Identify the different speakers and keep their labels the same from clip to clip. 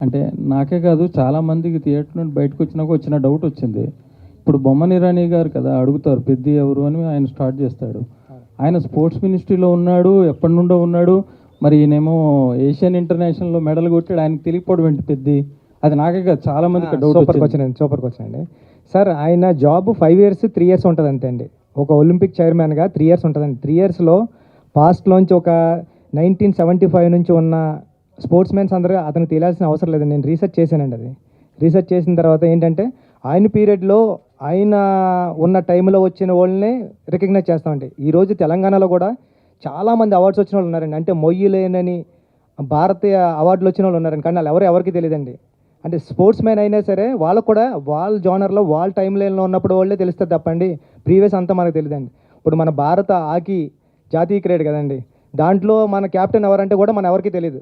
Speaker 1: అంటే నాకే కాదు చాలామందికి థియేటర్ నుండి బయటకు వచ్చినాక వచ్చిన డౌట్ వచ్చింది. ఇప్పుడు బొమ్మన ఇరానీ గారు కదా అడుగుతారు పెద్ది ఎవరు అని, ఆయన స్టార్ట్ చేస్తాడు. ఆయన స్పోర్ట్స్ మినిస్ట్రీలో ఉన్నాడు, ఎప్పటి నుండో ఉన్నాడు. మరి ఈయనేమో ఏషియన్ ఇంటర్నేషనల్లో మెడల్ కొట్టాడు, ఆయనకు తెలియకపోవడం ఏంటి పెద్ది? అది నాకే కాదు చాలా మందికి డౌట్ వచ్చింది.
Speaker 2: సూపర్ క్వశ్చన్ అండి. సార్ ఆయన జాబ్ 5 years 3 years ఉంటుంది అంతే అండి. ఒక ఒలింపిక్ చైర్మన్గా 3 years ఉంటుందండి. 3 yearsలో పాస్ట్లోంచి ఒక 1975 నుంచి ఉన్న స్పోర్ట్స్ మెన్స్ అందరూ అతనికి తెలియాల్సిన అవసరం లేదండి. నేను రీసెర్చ్ చేశానండి. అది రీసెర్చ్ చేసిన తర్వాత ఏంటంటే ఆయన పీరియడ్లో ఆయన ఉన్న టైంలో వచ్చిన వాళ్ళని రికగ్నైజ్ చేస్తామండి. ఈరోజు తెలంగాణలో కూడా చాలామంది అవార్డ్స్ వచ్చిన వాళ్ళు ఉన్నారండి. అంటే మొయ్యలేనని భారతీయ అవార్డులు వచ్చిన వాళ్ళు ఉన్నారండి. కానీ వాళ్ళు ఎవరికి తెలియదండి. అంటే స్పోర్ట్స్ మ్యాన్ అయినా సరే వాళ్ళకు కూడా వాళ్ళ జోనర్లో వాళ్ళ టైం లైన్లో ఉన్నప్పుడు వాళ్ళే తెలుస్తుంది తప్పండి, ప్రీవియస్ అంతా మనకు తెలియదండి. ఇప్పుడు మన భారత హాకీ జాతీయ క్రీడ కదండి, దాంట్లో మన క్యాప్టెన్ ఎవరంటే కూడా మన ఎవరికి తెలియదు.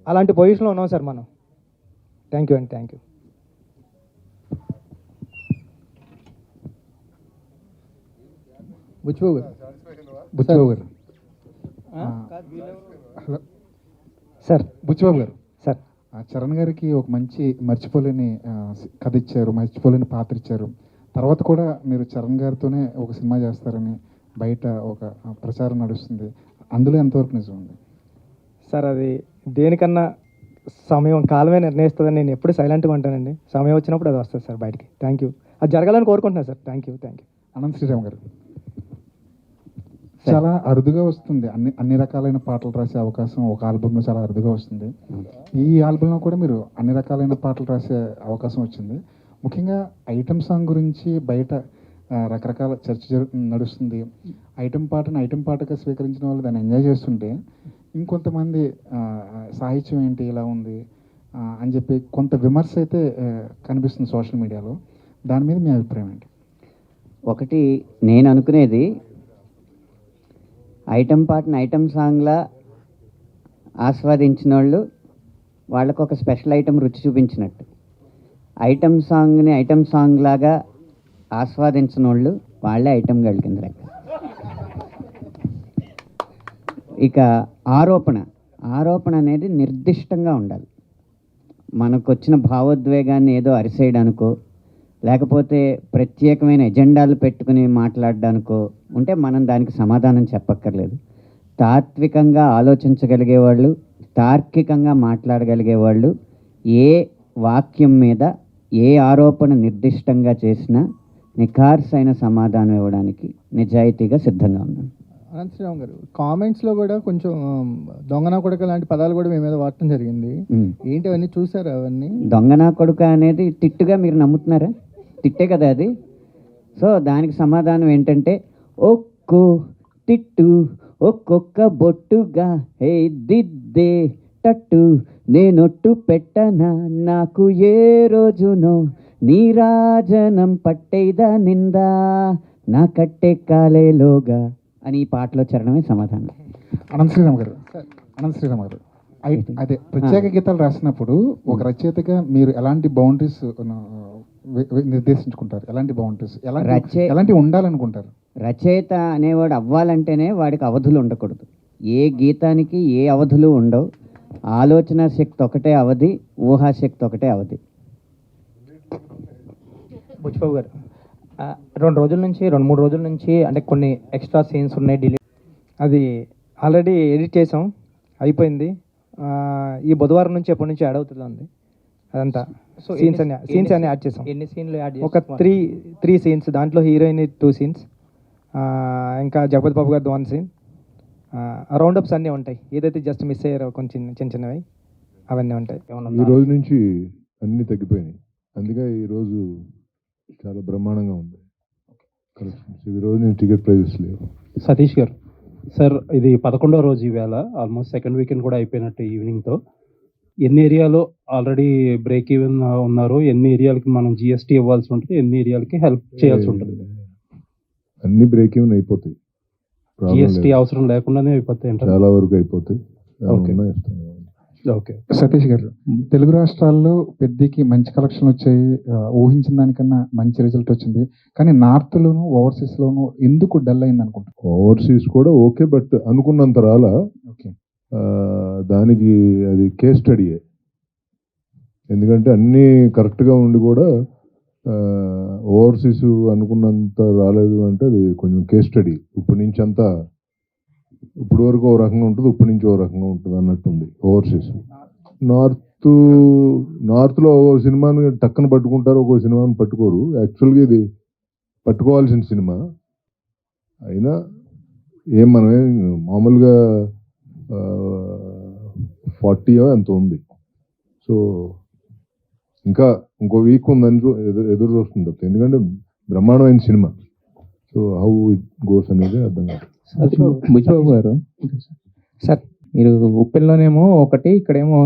Speaker 2: అలాంటి పొజిషన్లో ఉన్నాం సార్ మనం. థ్యాంక్ యూ అండి. Thank you.
Speaker 3: Buchibabu garu
Speaker 2: sir
Speaker 3: Buchibabu garu
Speaker 2: sir
Speaker 3: Charan గారికి ఒక మంచి మర్చిపోలేని కథ ఇచ్చారు, మర్చిపోలేని పాత్ర ఇచ్చారు. తర్వాత కూడా మీరు చరణ్ గారితోనే ఒక సినిమా చేస్తారని బయట ఒక ప్రచారం నడుస్తుంది. అందులో ఎంతవరకు నిజం ఉంది
Speaker 2: సార్? అది దేనికన్నా సమయం కాలమే నిర్ణయిస్తుందని నేను ఎప్పుడు సైలెంట్గా ఉంటానండి. సమయం వచ్చినప్పుడు అది వస్తుంది సార్ బయటికి. Thank you. అది జరగాలని కోరుకుంటున్నాను sir. Thank you.
Speaker 3: Anantha Sriram garu చాలా అరుదుగా వస్తుంది, అన్ని రకాలైన పాటలు రాసే అవకాశం ఒక ఆల్బంలో చాలా అరుదుగా వస్తుంది. ఈ ఆల్బంలో కూడా మీరు అన్ని రకాలైన పాటలు రాసే అవకాశం వచ్చింది. ముఖ్యంగా ఐటమ్ సాంగ్ గురించి బయట రకరకాల చర్చ నడుస్తుంది. ఐటమ్ పాటగా స్వీకరించిన వాళ్ళు దాన్ని ఎంజాయ్ చేస్తుంటే, ఇంకొంతమంది సాహిత్యం ఏంటి ఇలా ఉంది అని చెప్పి కొంత విమర్శ అయితే కనిపిస్తుంది సోషల్ మీడియాలో. దాని మీద మీ అభిప్రాయం ఏంటి?
Speaker 4: ఒకటి నేను అనుకునేది, ఐటమ్ సాంగ్లా ఆస్వాదించిన వాళ్ళు వాళ్ళకు ఒక స్పెషల్ ఐటమ్ రుచి చూపించినట్టు, ఐటమ్ సాంగ్ లాగా ఆస్వాదించిన వాళ్ళు వాళ్ళే ఐటమ్ గర్ల్ కింద లెక్క. ఇక ఆరోపణ అనేది నిర్దిష్టంగా ఉండాలి. మనకు వచ్చిన భావోద్వేగాన్ని ఏదో అరిసేయడానికో లేకపోతే ప్రత్యేకమైన ఎజెండాలు పెట్టుకుని మాట్లాడడానికో ఉంటే మనం దానికి సమాధానం చెప్పక్కర్లేదు. తాత్వికంగా ఆలోచించగలిగేవాళ్ళు, తార్కికంగా మాట్లాడగలిగేవాళ్ళు ఏ వాక్యం మీద ఏ ఆరోపణ నిర్దిష్టంగా చేసినా నిఖార్సైన సమాధానం ఇవ్వడానికి నిజాయితీగా సిద్ధంగా ఉన్నాను.
Speaker 5: అనంత శ్రీరామ్ గారు కామెంట్స్లో కూడా కొంచెం దొంగనా కొడుక లాంటి పదాలు కూడా మీ మీద వాడటం జరిగింది. ఏంటి అవన్నీ చూసారా? అవన్నీ
Speaker 4: దొంగనా కొడుక అనేది తిట్టుగా మీరు నమ్ముతున్నారా? తిట్టే కదా అది. సో దానికి సమాధానం ఏంటంటే, ఒక్కో తిట్టు ఒక్కొక్క బొట్టుగా హే దిద్దే టట్టు నేనొట్టు పెట్టనా నాకు ఏ రోజునో నీరాజనం పట్టేదా నిందా నా కట్టే కాలేలోగా అని ఈ పాటలో చరణమే సమాధానం.
Speaker 3: అనంత శ్రీరామ్ గారు అదే ప్రత్యేక గీతాలు రాసినప్పుడు ఒక రచయితగా మీరు ఎలాంటి బౌండరీస్ నిర్దేశించుకుంటారు? ఎలాంటి బౌండరీస్ ఎలాంటి ఉండాలనుకుంటారు?
Speaker 4: రచయిత అనేవాడు అవ్వాలంటేనే వాడికి అవధులు ఉండకూడదు. ఏ గీతానికి ఏ అవధులు ఉండవు. ఆలోచన శక్తి ఒకటే అవధి, ఊహాశక్తి ఒకటే అవధి.
Speaker 2: బుచ్చిబాబు గారు 2-3 రోజుల నుంచి అంటే కొన్ని ఎక్స్ట్రా సీన్స్ ఉన్నాయి, డిలీట్. అది ఆల్రెడీ ఎడిట్ చేసాం, అయిపోయింది. ఈ బుధవారం నుంచి ఎప్పటి నుంచి యాడ్ అవుతుంది అదంతా. సో సీన్స్ అన్ని యాడ్ చేసాం.
Speaker 1: ఎన్ని సీన్లు యాడ్
Speaker 2: ఒక 3 సీన్స్. దాంట్లో హీరోయిన్ 2 scenes, ఇంకా జగపతి బాబు గారిది 1 scene. రౌండప్స్ అన్నీ ఉంటాయి. ఏదైతే జస్ట్ మిస్ అయ్యారో కొంచెం చిన్నవి అవన్నీ ఉంటాయి.
Speaker 6: ఈ రోజు నుంచి అన్నీ తగ్గిపోయినాయి, అందుకే ఈరోజు చాలా బ్రహ్మాండంగా ఉంది కలెక్షన్స్. ఈ రోజు నేను టికెట్ ప్రైజెస్ లేవు.
Speaker 7: సతీష్ గారు సార్, ఇది 11వ రోజు ఈవేళ, ఆల్మోస్ట్ సెకండ్ వీకెండ్ కూడా అయిపోయినట్టు ఈవినింగ్తో. ఎన్ని ఏరియాలో ఆల్రెడీ బ్రేక్ ఈవెన్ ఉన్నారు, ఎన్ని ఏరియాలకి మనం జిఎస్టీ ఇవ్వాల్సి ఉంటుంది, ఎన్ని ఏరియాలకి హెల్ప్ చేయాల్సి ఉంటుంది?
Speaker 6: అన్ని బ్రేక్ ఈవెన్ అయిపోతాయి,
Speaker 7: జిఎస్టీ అవసరం లేకుండానే అయిపోతాయి,
Speaker 6: చాలా వరకు అయిపోతాయి.
Speaker 7: ఓకే.
Speaker 3: సతీష్ గారు, తెలుగు రాష్ట్రాల్లో పెద్దకి మంచి కలెక్షన్ వచ్చాయి, ఊహించిన దానికన్నా మంచి రిజల్ట్ వచ్చింది. కానీ నార్త్లోను ఓవర్సీస్లోను ఎందుకు డల్ అయింది అనుకుంటారు?
Speaker 6: ఓవర్సీస్ కూడా ఓకే, బట్ అనుకున్నంత రాలా.
Speaker 3: ఓకే,
Speaker 6: దానికి అది కేస్ స్టడీయే. ఎందుకంటే అన్నీ కరెక్ట్గా ఉండి కూడా ఓవర్సీస్ అనుకున్నంత రాలేదు అంటే అది కొంచెం కేస్ స్టడీ. ఇప్పటి నుంచి అంతా ఇప్పుడు వరకు ఓ రకంగా ఉంటుంది, ఇప్పటి నుంచి ఓ రకంగా ఉంటుంది అన్నట్టుంది ఓవర్సీస్. నార్త్లో ఓ సినిమాని టక్కన పట్టుకుంటారు, ఒక్కో సినిమాని పట్టుకోరు. యాక్చువల్గా ఇది పట్టుకోవాల్సిన సినిమా అయినా ఏం మనమే మామూలుగా 40 ఎంత ఉంది. సో ఇంకా ఇంకో వీక్ ఉందని ఎదురు చూస్తుంది తప్ప, ఎందుకంటే బ్రహ్మాండమైన cinema. So how it goes అనేది అర్థం కాదు.
Speaker 8: బుచ్చిబాబు గారు, సార్ మీరు ఉప్పెన్లోనేమో ఒకటి, ఇక్కడేమో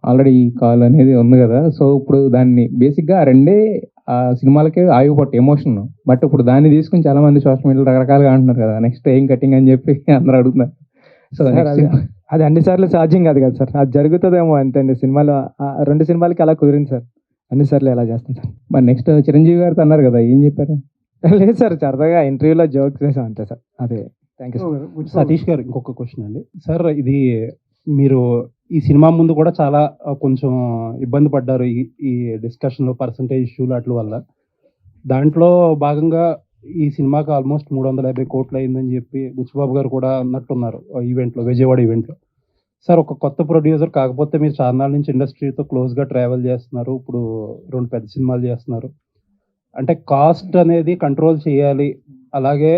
Speaker 8: ఆల్రెడీ కాల్ అనేది ఉంది కదా. సో ఇప్పుడు దాన్ని బేసిక్గా రెండే ఆ సినిమాలకే ఆగిపోతాయి ఎమోషన్. బట్ ఇప్పుడు దాన్ని తీసుకుని చాలా మంది సోషల్ మీడియాలో రకరకాలుగా అంటున్నారు కదా, నెక్స్ట్ ఏం కటింగ్ అని చెప్పి అందరూ అడుగుతున్నారు. సో
Speaker 2: అది అన్నిసార్లు సాధ్యం కాదు కదా సార్, అది జరుగుతుందేమో అంతే అండి. సినిమాలో 2 సినిమాలకి అలా కుదిరింది సార్, అన్నిసార్లు ఎలా చేస్తాం సార్.
Speaker 8: మరి నెక్స్ట్ చిరంజీవి గారితో అన్నారు కదా, ఏం చెప్పారు?
Speaker 2: లేదు సార్, సరదాగా ఇంటర్వ్యూలో జోక్ చేసాం అంతే సార్. అదే, థ్యాంక్ యూ సార్.
Speaker 7: సతీష్ గారు, ఇంకొక క్వశ్చన్ అండి. సార్ ఇది మీరు ఈ సినిమా ముందు కూడా చాలా కొంచెం ఇబ్బంది పడ్డారు ఈ డిస్కషన్లో, పర్సంటేజ్ ఇష్యూలు అట్ల వల్ల. దాంట్లో భాగంగా ఈ సినిమాకి ఆల్మోస్ట్ 350 కోట్లు అయిందని చెప్పి బుచ్చిబాబు గారు కూడా అన్నట్టున్నారు ఈవెంట్లో, విజయవాడ ఈవెంట్లో. సార్ ఒక కొత్త ప్రొడ్యూసర్, కాకపోతే మీరు చాలా నాళ్ళ నుంచి ఇండస్ట్రీతో క్లోజ్గా ట్రావెల్ చేస్తున్నారు, ఇప్పుడు 2 పెద్ద సినిమాలు చేస్తున్నారు. అంటే కాస్ట్ అనేది కంట్రోల్ చేయాలి, అలాగే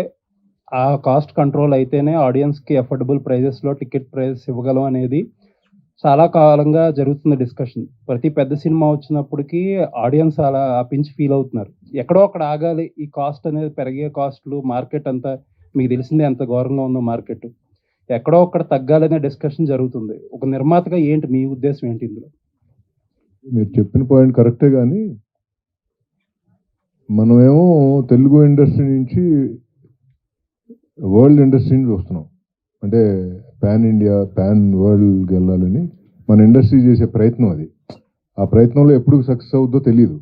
Speaker 7: ఆ కాస్ట్ కంట్రోల్ అయితేనే ఆడియన్స్కి అఫోర్డబుల్ ప్రైజెస్లో టికెట్ ప్రైజెస్ ఇవ్వగలం అనేది చాలా కాలంగా జరుగుతున్న డిస్కషన్. ప్రతి పెద్ద సినిమా వచ్చినప్పటికీ ఆడియన్స్ అలా పించి ఫీల్ అవుతున్నారు. ఎక్కడో అక్కడ ఆగాలి, ఈ కాస్ట్ అనేది పెరిగే కాస్ట్లు, మార్కెట్ అంతా మీకు తెలిసిందే ఎంత ఘోరంగా ఉందో మార్కెట్, ఎక్కడో అక్కడ తగ్గాలనే డిస్కషన్ జరుగుతుంది. ఒక నిర్మాతగా ఏంటి మీ ఉద్దేశం ఏంటి ఇందులో?
Speaker 6: మీరు చెప్పిన పాయింట్ కరెక్టే, కానీ మనమేమో తెలుగు ఇండస్ట్రీ నుంచి వరల్డ్ ఇండస్ట్రీని చూస్తున్నాం. అంటే పాన్ ఇండియా, పాన్ వరల్డ్కి వెళ్ళాలని మన ఇండస్ట్రీ చేసే ప్రయత్నం అది. ఆ ప్రయత్నంలో ఎప్పుడు సక్సెస్ అవుద్దో తెలియదు.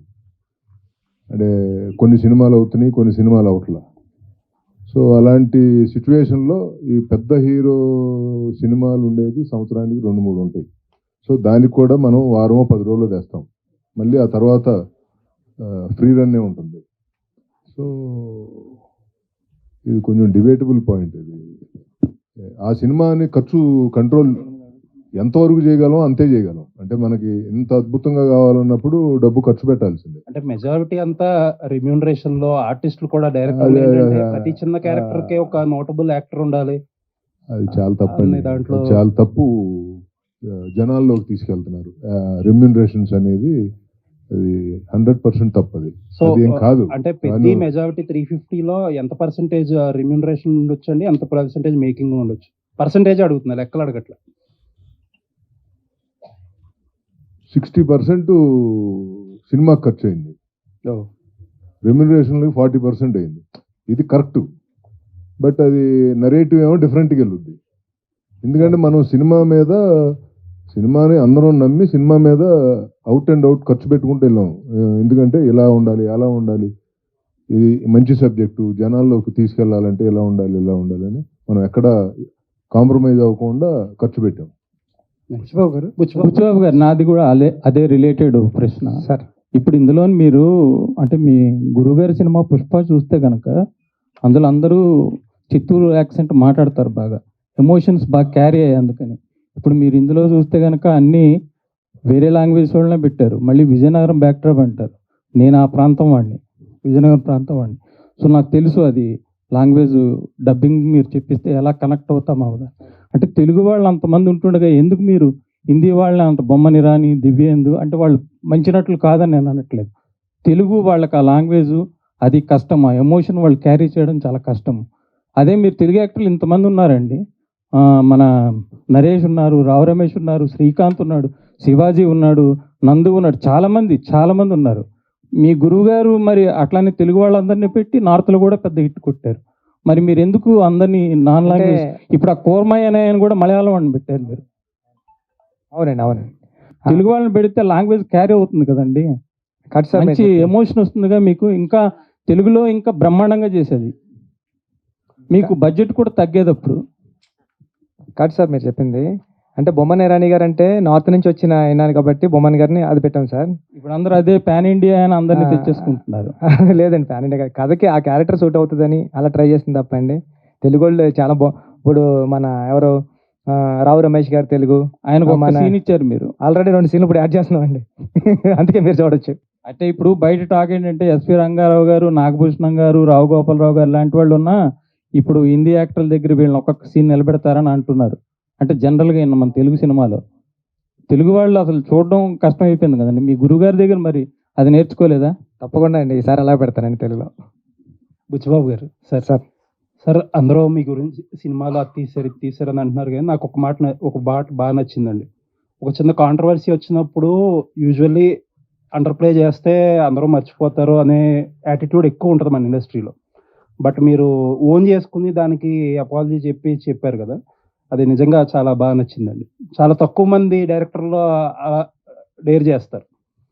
Speaker 6: అంటే కొన్ని సినిమాలు అవుతున్నాయి, కొన్ని సినిమాలు అవట్లా. సో అలాంటి సిచ్యువేషన్లో ఈ పెద్ద హీరో సినిమాలు ఉండేది సంవత్సరానికి 2-3 ఉంటాయి. సో దానికి కూడా మనం వారమో 10 రోజులు తెస్తాం, మళ్ళీ ఆ తర్వాత ఫ్రీ రన్నే ఉంటుంది. సో ఇది కొంచెం డిబేటబుల్ పాయింట్. ఇది ఆ సినిమాని ఖర్చు కంట్రోల్ ఎంతవరకు చేయగలం అంతే చేయగలం. అంటే మనకి ఇంత అద్భుతంగా కావాలన్నప్పుడు డబ్బు ఖర్చు పెట్టాల్సిందే.
Speaker 7: అంటే మెజారిటీ అంతా రెమ్యూనరేషన్ లో, ఆర్టిస్టులు కూడా డైరెక్టర్ ప్రతి చిన్న క్యారెక్టర్ కి ఒక నోటబుల్ యాక్టర్ ఉండాలి.
Speaker 6: అది చాలా తప్పు,
Speaker 7: దాంట్లో
Speaker 6: చాలా తప్పు జనాల్లోకి తీసుకెళ్తున్నారు. రెమ్యూనరేషన్స్ అనేది అది 100% తప్పది.
Speaker 7: సో
Speaker 6: అదేం కాదు.
Speaker 7: అంటే పెద్ద మెజారిటీ 350లో ఎంత పర్సెంటేజ్ రెమ్యూనరేషన్ ఉండొచ్చు అండి, ఎంత పర్సెంటేజ్ మేకింగ్ ఉండొచ్చు? పర్సెంటేజ్ అడుగుతున్నా, లెక్కలు అడగట్లా.
Speaker 6: 60% సినిమాకి ఖర్చు అయింది, రెమ్యూనరేషన్లో 40% అయింది. ఇది కరెక్ట్. బట్ అది నరేటివ్ ఏమో డిఫరెంట్గా వెళ్ళుద్ది. ఎందుకంటే మనం సినిమాని అందరం నమ్మి సినిమా మీద అవుట్ అండ్ అవుట్ ఖర్చు పెట్టుకుంటూ వెళ్ళాం. ఎందుకంటే ఇలా ఉండాలి, అలా ఉండాలి, ఇది మంచి సబ్జెక్టు, జనాల్లోకి తీసుకెళ్లాలంటే ఇలా ఉండాలి, ఇలా ఉండాలి అని మనం ఎక్కడ కాంప్రమైజ్ అవ్వకుండా ఖర్చు పెట్టాం.
Speaker 1: బుచ్చిబాబు గారు, నాది కూడా అదే రిలేటెడ్ ప్రశ్న
Speaker 2: సార్.
Speaker 1: ఇప్పుడు ఇందులో మీరు అంటే మీ గురుగారి సినిమా పుష్ప చూస్తే కనుక అందులో అందరూ చిత్తూరు యాక్సెంట్ మాట్లాడతారు, బాగా ఎమోషన్స్ బాగా క్యారీ అయ్యాయి. అందుకని ఇప్పుడు మీరు ఇందులో చూస్తే కనుక అన్నీ వేరే లాంగ్వేజ్ వాళ్ళనే పెట్టారు. మళ్ళీ విజయనగరం బ్యాక్డ్రాప్ అంటారు. నేను ఆ ప్రాంతం వాడిని, విజయనగరం ప్రాంతం వాడిని. సో నాకు తెలుసు అది లాంగ్వేజ్ డబ్బింగ్ మీరు చెప్పిస్తే ఎలా కనెక్ట్ అవుతాం అవుదా. అంటే తెలుగు వాళ్ళు అంతమంది ఉంటుండగా ఎందుకు మీరు హిందీ వాళ్ళని అంత బొమ్మని రాని దివ్యేందు అంటే వాళ్ళు మంచి నటులు కాదని నేను అనట్లేదు. తెలుగు వాళ్ళకి ఆ లాంగ్వేజ్ అది కష్టం, ఆ ఎమోషన్ వాళ్ళు క్యారీ చేయడం చాలా కష్టం. అదే మీరు తెలుగు యాక్టర్లు ఇంతమంది ఉన్నారండి. మన నరేష్ ఉన్నారు, రావు రమేష్ ఉన్నారు, శ్రీకాంత్ ఉన్నాడు, శివాజీ ఉన్నాడు, నందు ఉన్నాడు, చాలామంది ఉన్నారు. మీ గురువుగారు మరి అట్లానే తెలుగు వాళ్ళందరినీ పెట్టి నార్త్లో కూడా పెద్ద హిట్ కొట్టారు. మరి మీరు ఎందుకు అందరినీ నాన్ లాంగ్వేజ్, ఇప్పుడు ఆ కోర్మయ్య అని కూడా మలయాళం వాళ్ళని పెట్టారు మీరు.
Speaker 2: అవునండి.
Speaker 1: తెలుగు వాళ్ళని పెడితే లాంగ్వేజ్ క్యారీ అవుతుంది కదండి, మంచి ఎమోషన్ వస్తుందిగా మీకు. ఇంకా తెలుగులో ఇంకా బ్రహ్మాండంగా చేసేది, మీకు బడ్జెట్ కూడా తగ్గేది అప్పుడు.
Speaker 2: కాదు సార్ మీరు చెప్పింది. అంటే బొమ్మన్ ఇరానీ గారు అంటే నార్త్ నుంచి వచ్చిన ఆయన కాబట్టి బొమ్మన్ గారిని అది పెట్టాం సార్.
Speaker 1: ఇప్పుడు అందరూ అదే పాన్ ఇండియా అని అందరినీ తెచ్చేసుకుంటున్నారు.
Speaker 2: లేదండి ప్యాన్ ఇండియా కథకి ఆ క్యారెక్టర్ సూట్ అవుతుందని అలా ట్రై చేసింది తప్పండి. తెలుగు వాళ్ళు చాలా ఇప్పుడు మన ఎవరు రావు రమేష్ గారు తెలుగు
Speaker 1: ఆయనకు ఒక సీన్ ఇచ్చారు మీరు.
Speaker 2: ఆల్రెడీ 2 సీన్లు ఇప్పుడు యాడ్ చేస్తున్నామండి. అందుకే మీరు చూడొచ్చు.
Speaker 1: అంటే ఇప్పుడు బయట టాక్ ఏంటంటే ఎస్పి రంగారావు గారు, నాగభూషణం గారు, రావు గోపాలరావు గారు లాంటి వాళ్ళు ఉన్నా ఇప్పుడు హిందీ యాక్టర్ల దగ్గర వీళ్ళని ఒక్కొక్క సీన్ నిలబెడతారని అంటున్నారు. అంటే జనరల్గా మన తెలుగు సినిమాలో తెలుగు వాళ్ళు అసలు చూడడం కష్టం అయిపోయింది కదండి. మీ గురుగారి దగ్గర మరి అది నేర్చుకోలేదా?
Speaker 2: తప్పకుండా అండి ఈసారి అలా పెడతానండి తెలుగులో.
Speaker 7: Buchibabu garu sir
Speaker 2: sir
Speaker 7: sir అందరూ మీ గురించి సినిమాలో అది తీసారు అని అంటున్నారు కానీ నాకు ఒక మాట బాగా నచ్చిందండి. ఒక చిన్న కాంట్రవర్సీ వచ్చినప్పుడు యూజువల్లీ అండర్ ప్లే చేస్తే అందరూ మర్చిపోతారు అనే యాటిట్యూడ్ ఎక్కువ ఉంటుంది మన ఇండస్ట్రీలో. బట్ మీరు ఓన్ చేసుకుని దానికి అపాలజీ చెప్పారు కదా, అది నిజంగా చాలా బాగా నచ్చిందండి. చాలా తక్కువ మంది డైరెక్టర్లు డేర్ చేస్తారు.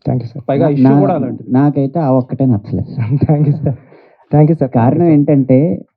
Speaker 2: Thank you sir.
Speaker 7: పైగా ఇష్యూ కూడా అలాంటిది.
Speaker 4: నాకైతే ఆ ఒక్కటే నచ్చలేదు.
Speaker 2: Thank you sir. Thank you sir.
Speaker 4: కారణం ఏంటంటే